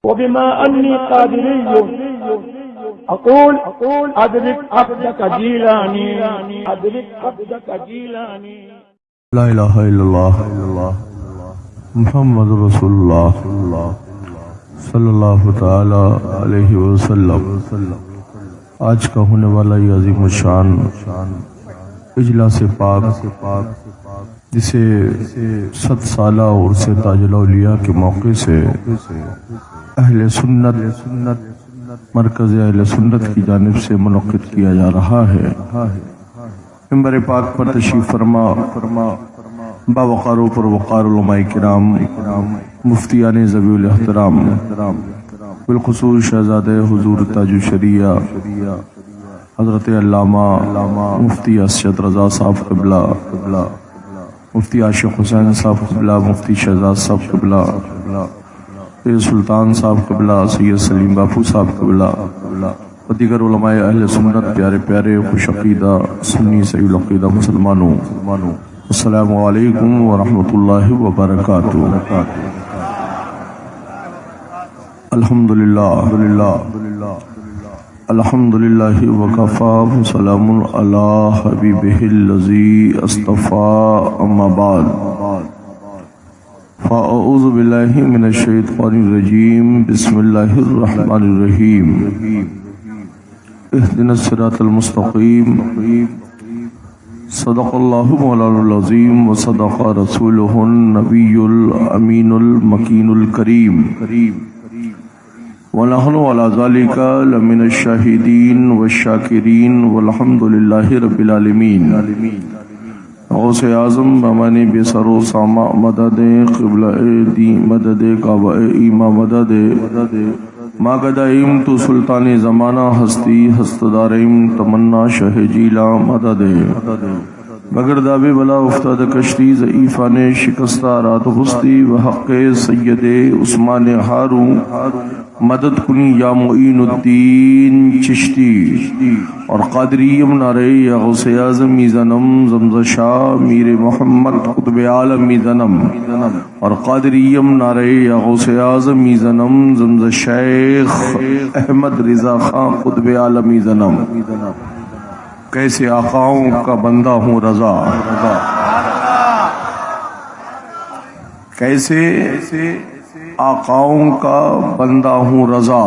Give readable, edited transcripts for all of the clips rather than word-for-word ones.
وبما أني قادري أقول أدرك عبدك جيلاني أدرك عبدك جيلاني. لا الہ الا اللہ محمد رسول اللہ صلی اللہ تعالی علیہ وسلم. آج کا ہونے والا یہ عظیم الشان اجلاس پاک جسے 7 سالہ عرس تاج الاولیاء کے موقع سے اہل سنت مرکز اہل سنت کی جانب سے منعقد کیا جا رہا ہے. منبر پاک پر تشریف فرما باوقار و پروقار علماء کرام مفتیان ذوی الاحترام بالخصوص شہزاد حضور تاج الشریعہ حضرت علامہ مفتی اسجد رضا صاحب قبلہ، مفتی عاشق حسین صاحب قبلہ، مفتی شہزاد صاحب قبلہ، سلطان صاحب قبلہ، سید سلیم باپو صاحب قبلہ و دیگر علماء اہل سنت، پیارے پیارے خوش عقیدہ سنی صحیح العقیدہ مسلمانوں، السلام علیکم ورحمۃ اللہ وبرکاتہ. الحمدللہ الحمدللہ وکفا وسلام علی حبیبہ الذی اصطفیٰ. اما بعد فاعوذ باللہ من الشیطان الرجیم. بسم اللہ الرحمن الرحیم. اهدنا الصراط المستقیم. صدق اللہ مولانا العظیم وصدق رسولہ النبی الامین المکین الکریم. ونحن على ذلك لمن الشاہدین والشاکرین والحمد للہ رب العالمین. غوث اعظم بمانی بسر و سامع مدد قبلہ دی مدد کعبہ ایمہ مدد ما قدائم تو سلطان زمانہ ہستی ہستداریم تمنا شہ جیلا مدد. مگر دابے بلا افتاد کشتی ضعیفان شکستہ رات غستی و حق سید عثمان ہاروں مدد کنی یا معین الدین چشتی. اور قادریم نعرے یا غوث اعظم زنم زمزشاہ میر محمد قطب عالم زنم. اور قادریم نعرے یا غوث اعظم زنم زمزشیخ احمد رضا خان قطب عالم زنم. کیسے آقاؤں کا بندہ ہوں رضا، کیسے آقاؤں کا بندہ ہوں رضا.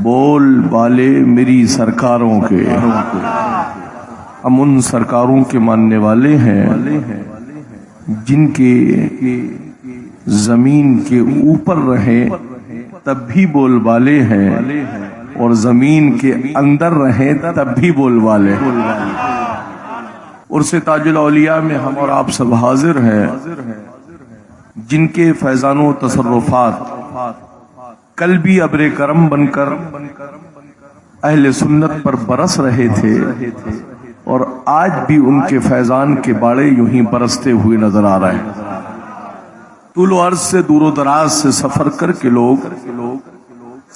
بول بالے میری سرکاروں کے. ہم ان سرکاروں کے ماننے والے ہیں جن کے زمین کے اوپر رہیں تب بھی بول بالے ہیں اور زمین کے اندر رہیں تب بھی بول والے. عرس تاج الاولیاء میں ہم اور آپ سب حاضر ہیں جن کے فیضان و تصرفات کل بھی ابر کرم بن کر اہل سنت پر برس رہے تھے اور آج بھی ان کے فیضان کے باڑے یوں ہی برستے ہوئے نظر آ رہے ہیں. طول و عرض سے دور و دراز سے سفر کر کے لوگ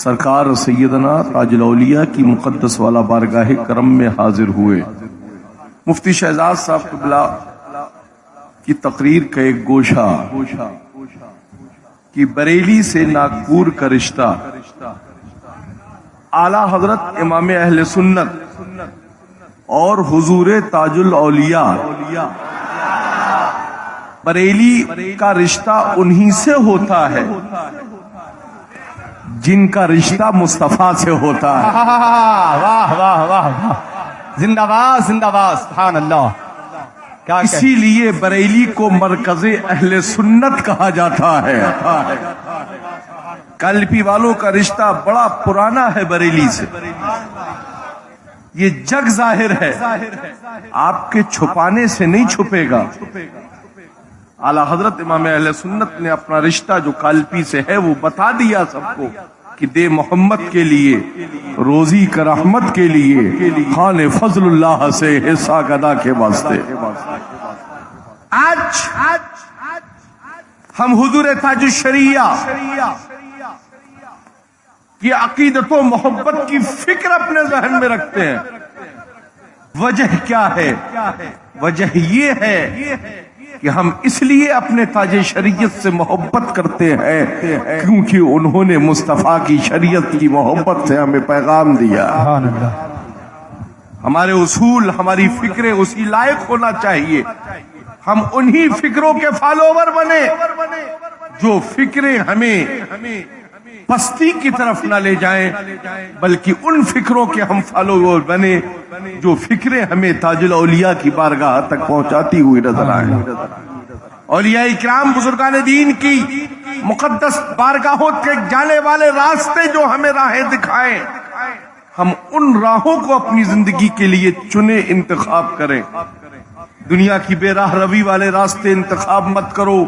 سرکار سیدنا تاج الاولیاء کی مقدس والا بارگاہ کرم میں حاضر ہوئے. مفتی شہزاد صاحب قبلہ کی تقریر کا ایک گوشہ کہ بریلی سے ناگپور کا رشتہ اعلیٰ حضرت امام اہل سنت اور حضور تاج الاولیاء بریلی کا رشتہ انہی سے ہوتا ہے جن کا رشتہ مصطفیٰ سے ہوتا ہے. واہ واہ واہ زندہ باد زندہ باد سبحان اللہ. اسی لیے بریلی کو مرکز اہل سنت کہا جاتا ہے. کلپی والوں کا رشتہ بڑا پرانا ہے بریلی سے، یہ جگ ظاہر ہے، آپ کے چھپانے سے نہیں چھپے گا. اعلیٰ حضرت امام اہل سنت نے اپنا رشتہ جو کالپی سے ہے وہ بتا دیا سب کو کہ دے محمد کے لیے، روزی کا رحمت کے لیے، خان فضل اللہ سے حصہ گدا کے واسطے. آج ہم حضور تاج الشریعہ کی عقیدت و محبت کی فکر اپنے ذہن میں رکھتے ہیں. وجہ کیا ہے؟ وجہ یہ ہے کہ ہم اس لیے اپنے تاج شریعت سے محبت کرتے ہیں کیونکہ انہوں نے مصطفیٰ کی شریعت کی محبت سے ہمیں پیغام دیا. سبحان اللہ. ہمارے اصول، ہماری فکریں اسی لائق ہونا چاہیے. ہم انہی فکروں کے فالوور بنے جو فکریں ہمیں پستی کی طرف نہ لے جائیں، بلکہ ان فکروں کے ہم فالوور بنے جو فکریں ہمیں تاج الاولیاء کی بارگاہ تک پہنچاتی ہوئی نظر آئیں. اولیاء اکرام بزرگان دین کی مقدس بارگاہوں کے جانے والے راستے جو ہمیں راہیں دکھائیں، ہم ان راہوں کو اپنی زندگی کے لیے چنے، انتخاب کریں. دنیا کی بے راہ روی والے راستے انتخاب مت کرو.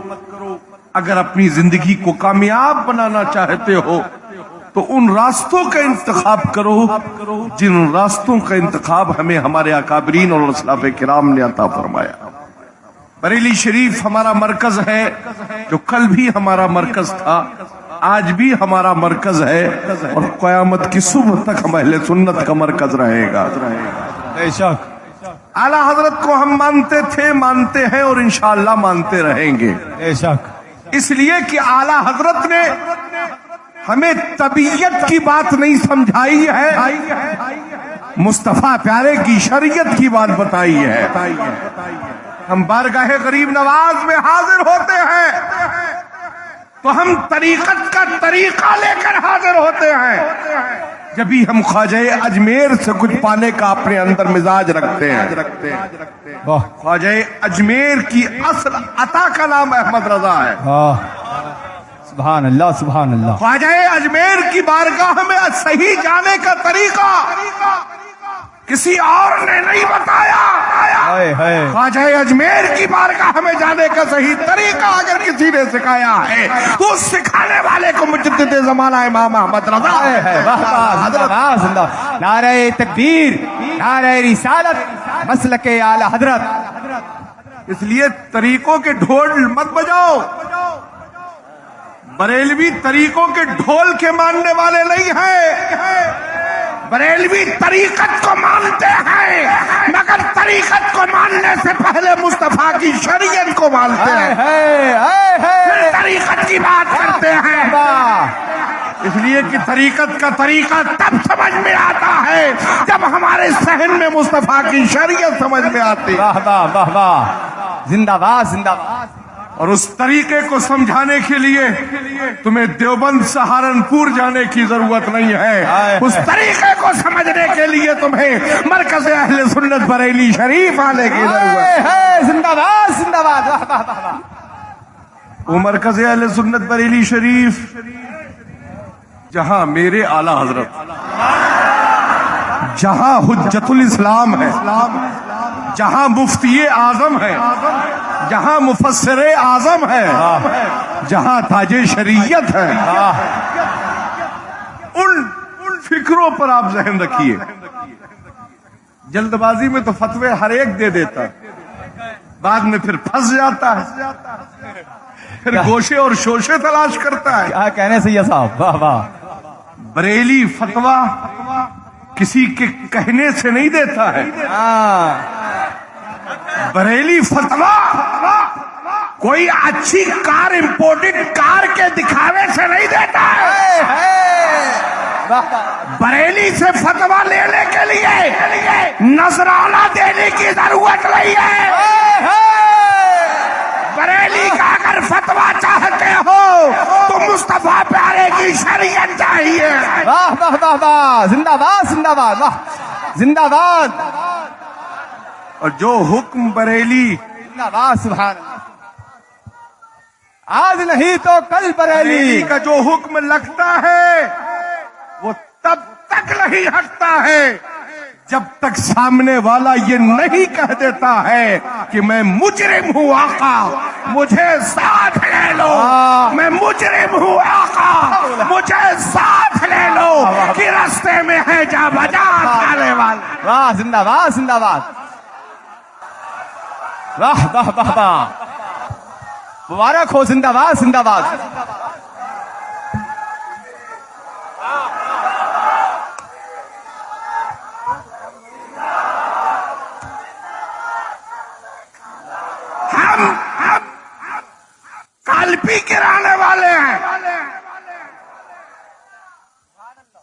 اگر اپنی زندگی کو کامیاب بنانا چاہتے ہو تو ان راستوں کا انتخاب کرو جن راستوں کا انتخاب ہمیں ہمارے اکابرین اور اسلاف کرام نے عطا فرمایا. بریلی شریف ہمارا مرکز ہے، جو کل بھی ہمارا مرکز تھا، آج بھی ہمارا مرکز ہے، اور قیامت کی صبح تک ہم اہل سنت کا مرکز رہے گا. بے شک. اعلیٰ حضرت کو ہم مانتے تھے، مانتے ہیں، اور انشاءاللہ مانتے رہیں گے. بے شک. اس لیے کہ اعلیٰ حضرت نے ہمیں طبیعت کی بات نہیں سمجھائی ہے، مصطفیٰ پیارے کی شریعت کی بات بتائی ہے. ہم بارگاہ غریب نواز میں حاضر ہوتے ہیں تو ہم طریقت کا طریقہ لے کر حاضر ہوتے ہیں. جب بھی ہم خواجہ اجمیر سے کچھ پانے کا اپنے اندر مزاج رکھتے ہیں. خواجہ اجمیر کی اصل عطا کا نام احمد رضا ہے. سبحان اللہ سبحان اللہ. خواجہ اجمیر کی بارگاہ میں صحیح جانے کا طریقہ کسی اور نے نہیں بتایا. خواجہ اجمیر کی بارگاہ میں جانے کا صحیح طریقہ اگر کسی نے سکھایا ہے تو اس سکھانے والے کو مجدد زمانہ امام احمد رضا ہے. نعرہ تکبیر، نعرہ رسالت، مسلک اعلی حضرت. اس لیے طریقوں کے ڈھول مت بجاؤ. بریلوی طریقوں کے ڈھول کے ماننے والے نہیں ہیں. بریلوی طریقت کو مانتے ہیں، مگر طریقت کو ماننے سے پہلے مصطفیٰ کی شریعت کو مانتے ہیں، پھر طریقت کی بات کرتے ہیں. اس لیے کہ طریقت کا طریقہ تب سمجھ میں آتا ہے جب ہمارے ذہن میں مصطفیٰ کی شریعت سمجھ میں آتی. واہ واہ واہ واہ. زندہ باد زندہ باد. اور اس طریقے کو سمجھانے کے لیے تمہیں دیوبند سہارنپور جانے کی ضرورت نہیں ہے. اس طریقے کو سمجھنے کے لیے تمہیں مرکز اہل سنت بریلی شریف آنے کی ضرورت ہے. زندہ باد زندہ باد. واہ واہ واہ. وہ مرکز اہل سنت بریلی شریف جہاں میرے اعلیٰ حضرت، جہاں حجت الاسلام ہے، جہاں مفتی اعظم ہے، جہاں مفسر اعظم ہے، جہاں تاج شریعت ہے، ان فکروں پر آپ ذہن رکھیے. جلد بازی میں تو فتوے ہر ایک دے دیتا، بعد میں پھر پھنس جاتا ہے، پھر گوشے اور شوشے تلاش کرتا ہے. کیا کہنے سید صاحب. واہ واہ. بریلی فتویٰ کسی کے کہنے سے نہیں دیتا ہے. بریلی فتویٰ کوئی اچھی کار، امپورٹڈ کار کے دکھاوے سے نہیں دیتا ہے. بریلی سے فتویٰ لینے کے لیے نذرانہ دینے کی ضرورت نہیں ہے. بریلی کا اگر فتویٰ چاہتے ہو تو مصطفیٰ پیارے کی شریعت چاہیے. واہ واہ واہ واہ. زندہ باد زندہ باد. واہ زندہ باد. اور جو حکم بریلی زندہ باد. سبحان اللہ. آج نہیں تو کل بریلی کا جو حکم لگتا ہے وہ تب تک نہیں ہٹتا ہے جب تک سامنے والا یہ نہیں کہہ دیتا ہے کہ میں مجرم ہوں آقا مجھے ساتھ لے لو. میں مجرم ہوں آقا مجھے ساتھ لے لو کہ راستے میں ہے جا بجا کھانے والے. واہ زندہ باد زندہ باد. واہ واہ واہ واہ. مبارک ہو. زندہ باد زندہ باد.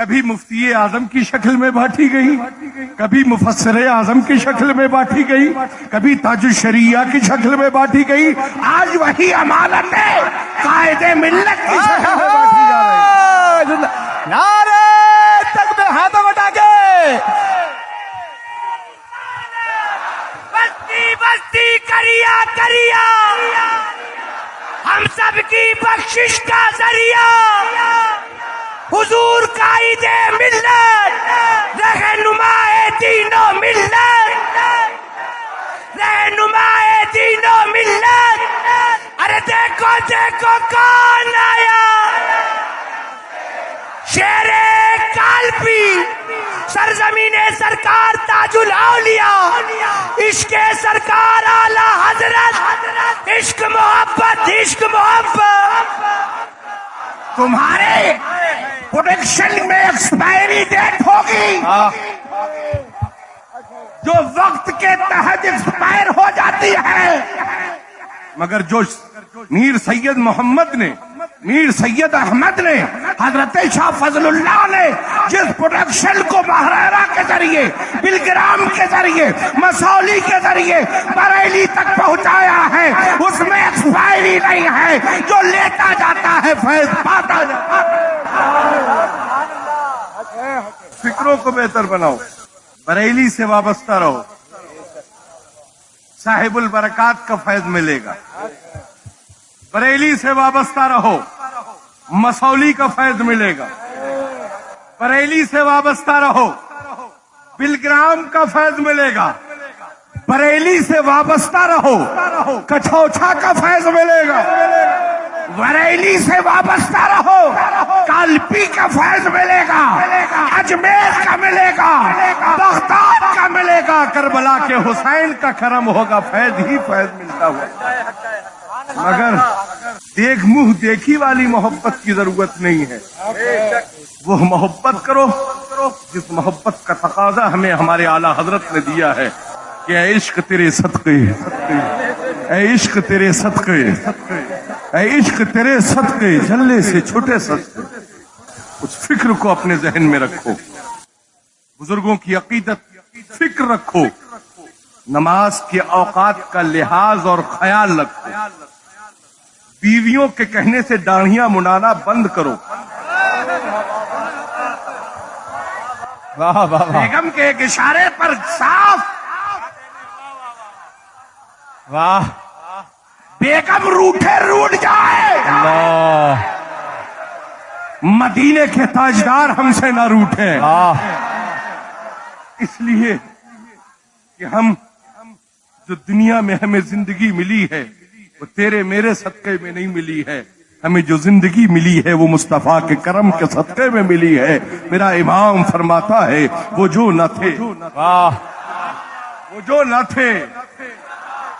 کبھی مفتی اعظم کی شکل میں بانٹی گئی، کبھی مفسر اعظم کی شکل میں بانٹی گئی، کبھی تاج الشریعہ کی شکل میں بانٹی گئی، آج وہی امانت ہے قائد ملت کی شکل میں بانٹی جا رہی ہے۔ نعرہ تکبیر، ہاتھوں اٹھا کے بستی بستی کریا کریا ہم سب کی بخشش کا ذریعہ حضور قائد ملت رہنما دین و ملت رہنما دین و ملت۔ ارے دیکھو دیکھو کون آیا، شیر کالپی سرزمین سرکار تاج الاولیاء، عشق سرکار اعلی حضرت، عشق محبت عشق محبت۔ تمہارے پروڈکشن میں ایکسپائری ڈیٹ ہوگی جو وقت کے تحت ایکسپائر ہو جاتی ہے، مگر جو میر سید محمد نے، میر سید احمد نے، حضرت شاہ فضل اللہ نے جس پروڈکشن کو مہرارا کے ذریعے، بلگرام کے ذریعے، مسولی کے ذریعے بریلی تک پہنچایا ہے، اس میں ایکسپائری نہیں ہے، جو لیتا جاتا ہے فیض پاتا جاتا ہے۔ فکروں کو بہتر بناؤ، بریلی سے وابستہ رہو، صاحب البرکات کا فیض ملے گا۔ بریلی سے وابستہ رہو، مسولی کا فیض ملے گا۔ بریلی سے وابستہ رہو، بلگرام کا فیض ملے گا۔ بریلی سے وابستہ رہو، کچھوچھا کا فیض ملے گا۔ بریلی سے وابستہ رہو، کالپی کا فیض ملے گا، اجمیر کا ملے گا، بغداد کا ملے گا، کربلا کے حسین کا کرم ہوگا، فیض ہی فیض ملتا ہوا۔ مگر دیکھ منہ دیکھی والی محبت کی ضرورت نہیں ہے، وہ محبت کرو جس محبت کا تقاضا ہمیں ہمارے اعلیٰ حضرت نے دیا ہے کہ اے عشق تیرے صدقے، اے عشق تیرے صدقے، اے عشق تیرے صدقے، جلنے سے چھوٹے صدقے۔ اس فکر کو اپنے ذہن میں رکھو، بزرگوں کی عقیدت فکر رکھو، نماز کے اوقات کا لحاظ اور خیال رکھو، بیویوں کے کہنے سے داڑھیاں منانا بند کرو، واہ واہ واہ بیگم کے ایک اشارے پر صاف، واہ، بیگم روٹھے روٹ جائے، اللہ، مدینے کے تاجدار ہم سے نہ روٹھے، واہ، اس لیے کہ ہم جو دنیا میں ہمیں زندگی ملی ہے وہ تیرے میرے صدقے میں نہیں ملی ہے، ہمیں جو زندگی ملی ہے وہ مصطفیٰ کے کرم کے صدقے میں ملی ہے۔ میرا امام فرماتا ہے وہ جو نہ تھے، واہ، وہ جو نہ تھے،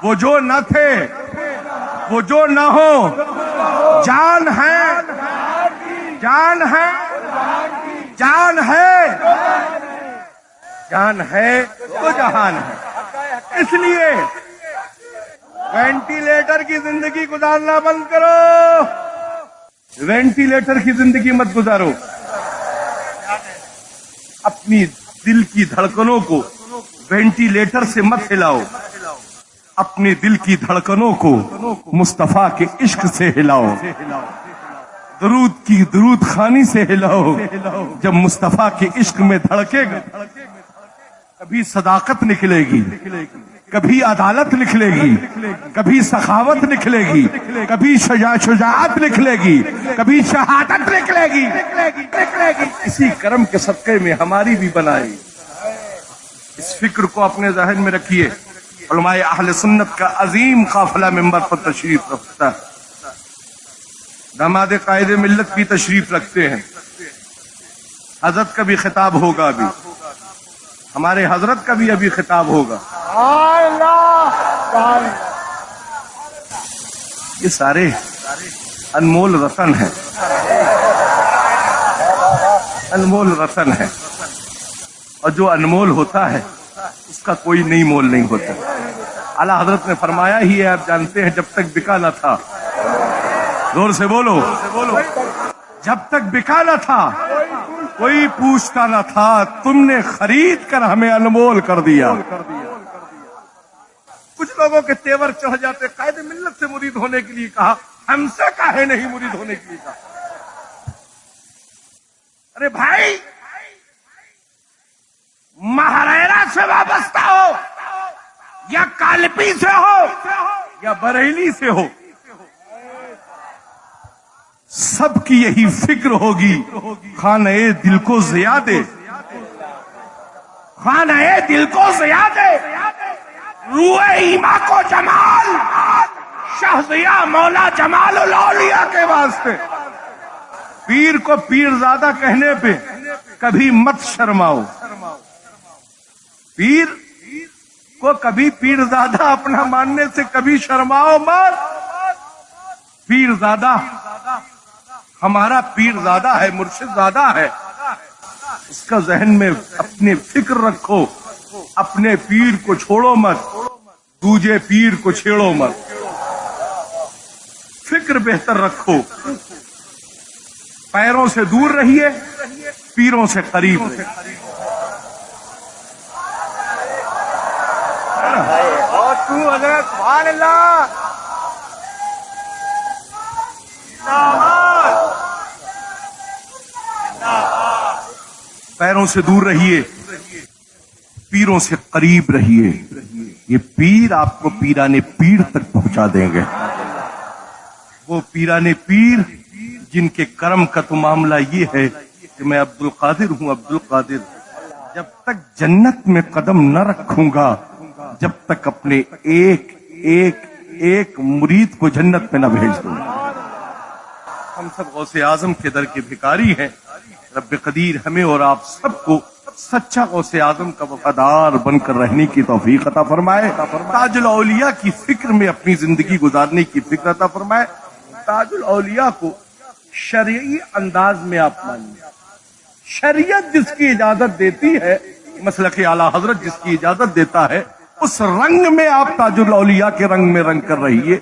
وہ جو نہ تھے، وہ جو نہ ہو، جان ہے، جان ہے، جان ہے، جان ہے تو جہان ہے۔ اس لیے وینٹیلیٹر کی زندگی گزارنا بند کرو، وینٹیلیٹر کی زندگی مت گزارو، اپنی دل کی دھڑکنوں کو وینٹیلیٹر سے مت ہلاؤ، اپنے دل کی دھڑکنوں کو مصطفیٰ کے عشق سے ہلاؤ، درود کی درود خانی سے ہلاؤ۔ جب مصطفیٰ کے عشق میں دھڑکے گا کبھی صداقت نکلے گی، کبھی عدالت نکلے گی، کبھی سخاوت نکلے گی، کبھی شجاعت نکلے گی، کبھی شہادت نکلے گی۔ اسی کرم کے صدقے میں ہماری بھی بنائی۔ اس فکر کو اپنے ذہن میں رکھیے۔ علماء اہل سنت کا عظیم قافلہ منبر پر تشریف رکھتا ہے، داماد قائد ملت بھی تشریف رکھتے ہیں، حضرت کا بھی خطاب ہوگا، ابھی ہمارے حضرت کا بھی ابھی خطاب ہوگا۔ یہ سارے انمول رتن ہیں، انمول رتن ہے، اور جو انمول ہوتا ہے اس کا کوئی نئی مول نہیں ہوتا۔ اعلیٰ حضرت نے فرمایا ہی ہے، آپ جانتے ہیں، جب تک بکا نہ تھا، زور سے بولو، جب تک بکا نہ تھا کوئی پوچھتا نہ تھا، تم نے خرید کر ہمیں انمول کر دیا۔ کچھ لوگوں کے تیور چڑھ جاتے، قائد ملت سے مرید ہونے کے لیے کہا، ہم سے کاہے نہیں مرید ہونے کے لیے کہا؟ ارے بھائی، مہریرا سے وابستہ ہو یا کالپی سے ہو یا بریلی سے ہو، سب کی یہی فکر ہوگی، خانہ دل کو ضیاء دے، خانہ دل کو ضیاء دے، روح ایما کو جمال، شہزیاں مولا جمال الاولیاء کے واسطے۔ پیر کو پیرزادہ کہنے پہ کبھی مت شرماؤ، پیر کو کبھی پیرزادہ اپنا ماننے سے کبھی شرماؤ مت۔ پیرزادہ ہمارا پیرزادہ ہے، مرشد زادہ ہے، اس کا ذہن میں اپنی فکر رکھو، اپنے پیر کو چھوڑو مت، دوجے پیر کو چھیڑو مت، فکر بہتر رکھو، پیروں سے دور رہیے، پیروں سے قریب رہیے۔ سبحان اللہ، پیروں سے دور رہیے، پیروں سے قریب رہیے، یہ پیر آپ کو پیرانے پیر تک پہنچا دیں گے۔ وہ پیرانے پیر جن کے کرم کا تو معاملہ یہ ہے کہ میں عبد القادر ہوں، عبد القادر جب تک جنت میں قدم نہ رکھوں گا، جب تک اپنے ایک ایک ایک مرید کو جنت میں نہ بھیج دوں گا۔ ہم سب غوث اعظم کے در کے بھکاری ہیں، رب قدیر ہمیں اور آپ سب کو سچا غوث اعظم کا وفادار بن کر رہنے کی توفیق عطا فرمائے، تاج الاولیاء کی فکر میں اپنی زندگی گزارنے کی فکر عطا فرمائے۔ تاج الاولیاء کو شرعی انداز میں آپ مانیے، شریعت جس کی اجازت دیتی ہے، مسلک اعلی حضرت جس کی اجازت دیتا ہے، اس رنگ میں آپ تاج الاولیاء کے رنگ میں رنگ کر رہیے۔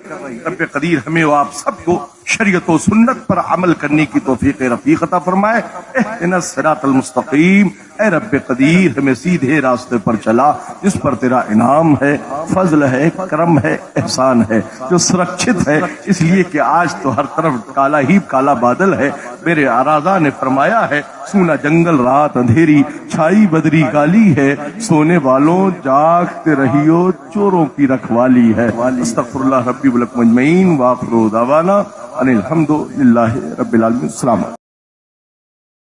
رب قدیر ہمیں و آپ سب کو شریعت و سنت پر عمل کرنے کی توفیق رفیق عطا فرمائے۔ اہدنا الصراط المستقیم، اے رب قدیر ہمیں سیدھے راستے پر چلا جس پر تیرا انعام ہے، فضل ہے، کرم ہے، احسان ہے، جو سرکشت ہے، اس لیے کہ آج تو ہر طرف کالا ہی کالا بادل ہے۔ میرے آرازہ نے فرمایا ہے، سونا جنگل رات اندھیری، چھائی بدری گالی ہے، سونے والوں جاگتے رہیو، چوروں کی رکھوالی ہے۔ استغفر اللہ ربی ولکم اجمعین، وآخر دعوانا ان الحمد للہ رب العالمین۔ السلام علیکم۔